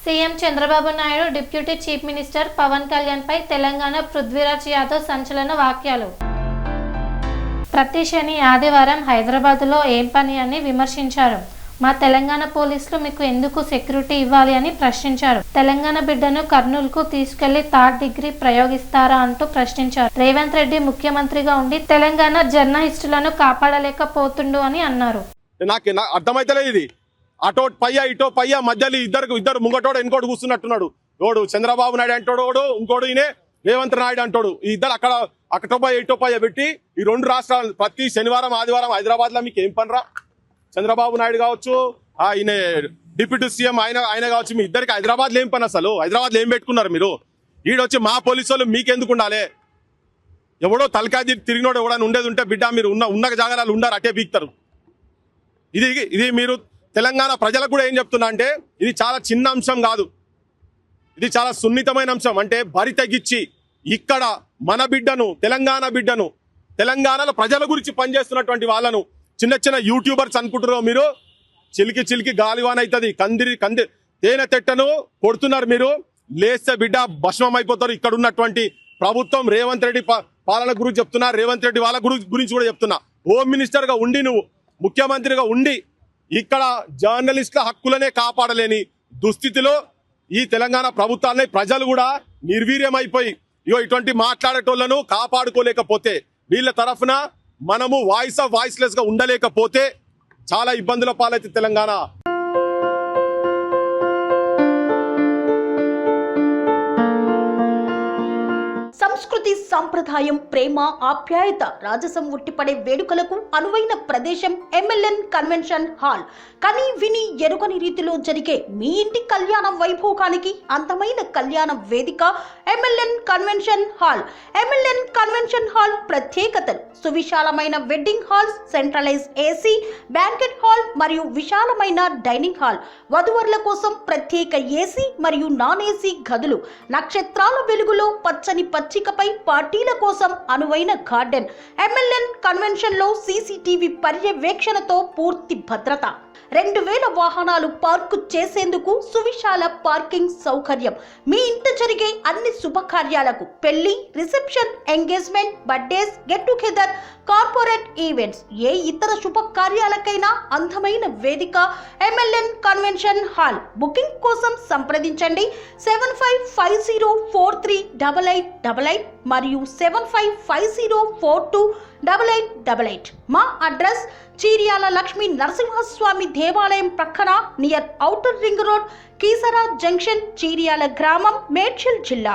CM Chandrababu Naidu deputy chief minister Pawan Kalyan పై తెలంగాణ పృథ్వీరాజ్ యాదవ్ సంచలన వ్యాఖ్యలు. ప్రతి శని ఆదివారం హైదరాబాద్లో ఏం పని అని విమర్శించారు. మా తెలంగాణ పోలీసులు మీకు ఎందుకు సెక్యూరిటీ ఇవ్వాలి అని ప్రశ్నించారు. తెలంగాణ బిడ్డను కర్నూలుకు తీసుకెళ్లి థర్డ్ డిగ్రీ ప్రయోగిస్తారా అంటూ ప్రశ్నించారు. రేవంత్ రెడ్డి ముఖ్యమంత్రిగా ఉండి తెలంగాణ జర్నలిస్టులను కాపాడలేకపోతుండు అని అన్నారు. నాకు అర్థమైతలేదు ఇది. అటో పయ్య ఇటో పయ్య మధ్యలో ఇద్దరు ముంగటోడు ఇంకోటి కూర్చున్నట్టున్నాడు. ఓడు చంద్రబాబు నాయుడు అంటాడు, ఇంకోడు ఈయనే రేవంత్ నాయుడు అంటాడు. ఈ ఇద్దరు అక్కటో పయ్య ఇటో పయ్య పెట్టి ఈ రెండు రాష్ట్రాలు ప్రతి శనివారం ఆదివారం హైదరాబాద్ లో మీకు ఏం పనిరా? చంద్రబాబు నాయుడు కావచ్చు, ఆయన డిప్యూటీ సీఎం ఆయన కావచ్చు, మీ ఇద్దరికి హైదరాబాద్ లో ఏం పని? అసలు హైదరాబాద్ లో ఏం పెట్టుకున్నారు మీరు? ఈడొచ్చి మా పోలీసు వాళ్ళు మీకెందుకు ఉండాలి? ఎవడో తలకాయ తిరిగినోడు ఎవడని ఉండేది ఉంటే బిడ్డ మీరు ఉన్న జాగాలు ఉండారు, అటే బీక్తారు. ఇది మీరు తెలంగాణ ప్రజలకు కూడా ఏం చెప్తున్నా అంటే, ఇది చాలా చిన్న అంశం కాదు, ఇది చాలా సున్నితమైన అంశం. అంటే బరి తెగించి ఇక్కడ మన బిడ్డను, తెలంగాణ బిడ్డను, తెలంగాణలో ప్రజల గురించి పనిచేస్తున్నటువంటి వాళ్ళను చిన్న యూట్యూబర్స్ అనుకుంటున్నారు మీరు. చిలికి గాలివాన్ అవుతుంది, కంది తేనె తెట్టను కొడుతున్నారు మీరు. లేస్తే బిడ్డ భస్మం అయిపోతారు. ఇక్కడ ఉన్నటువంటి ప్రభుత్వం రేవంత్ రెడ్డి పాలన గురించి చెప్తున్నా, రేవంత్ రెడ్డి వాళ్ళ గురించి కూడా చెప్తున్నా. హోమ్ మినిస్టర్ గా ఉండి, నువ్వు ముఖ్యమంత్రిగా ఉండి ఇక్కడ జర్నలిస్టుల హక్కులనే కాపాడలేని దుస్థితిలో ఈ తెలంగాణ ప్రభుత్వాన్ని ప్రజలు కూడా నిర్వీర్యమైపోయి ఇటువంటి మాట్లాడేటోళ్లను కాపాడుకోలేకపోతే, వీళ్ళ తరఫున మనము వాయిస్లెస్ గా ఉండలేకపోతే చాలా ఇబ్బందుల పాలైతే తెలంగాణ. సంస్కృతి, సంప్రదాయం, ప్రేమ, ఆప్యాయత, రాజసం ఉట్టిపడే వేడుకలకు అనువైన ప్రదేశం ఎంఎల్ఎన్ కన్వెన్షన్ హాల్. కని విని ఎరుగని రీతిలో జరిగే మీ ఇంటి కళ్యాణ వైభోగానికి అందమైన కళ్యాణ వేదిక MLN convention hall. MLN convention hall ప్రత్యేకతలు: సువిశాలమైన wedding halls, centralise AC banquet hall మరియు విశాలమైన డైనింగ్ హాల్, వధువరుల కోసం ప్రత్యేక ఏసీ మరియు నాన్ ఏసీ గదులు, నక్షత్రాల వెలుగులో పచ్చని పచ్చికపై పార్టీల కోసం అనువైన గార్డెన్. ఎంఎల్ఎన్ కన్వెన్షన్ లో సీసీటీవీ పర్యవేక్షణతో పూర్తి భద్రత, 2000 వాహనాలు పార్కు చేసేందుకు సువిశాల పార్కింగ్ సౌకర్యం. మీ ఇంట జరిగే అన్ని శుభకార్యాలకు, పెళ్లి, reception, engagement, birthdays, get together, corporate events, ఏ ఇతర శుభకార్యాలకైనా అందమైన వేదిక ఎంఎల్ఎన్ కన్వెన్షన్ హాల్. బుకింగ్ కోసం సంప్రదించండి 7550438888 మరియు 7550428888. మా అడ్రస్ చీర్యాల లక్ష్మీ నరసింహస్వామి దేవాలయం ప్రక్కన, near outer ring road, Keesara junction, Cheeryal గ్రామం, మేడ్చల్ జిల్లా.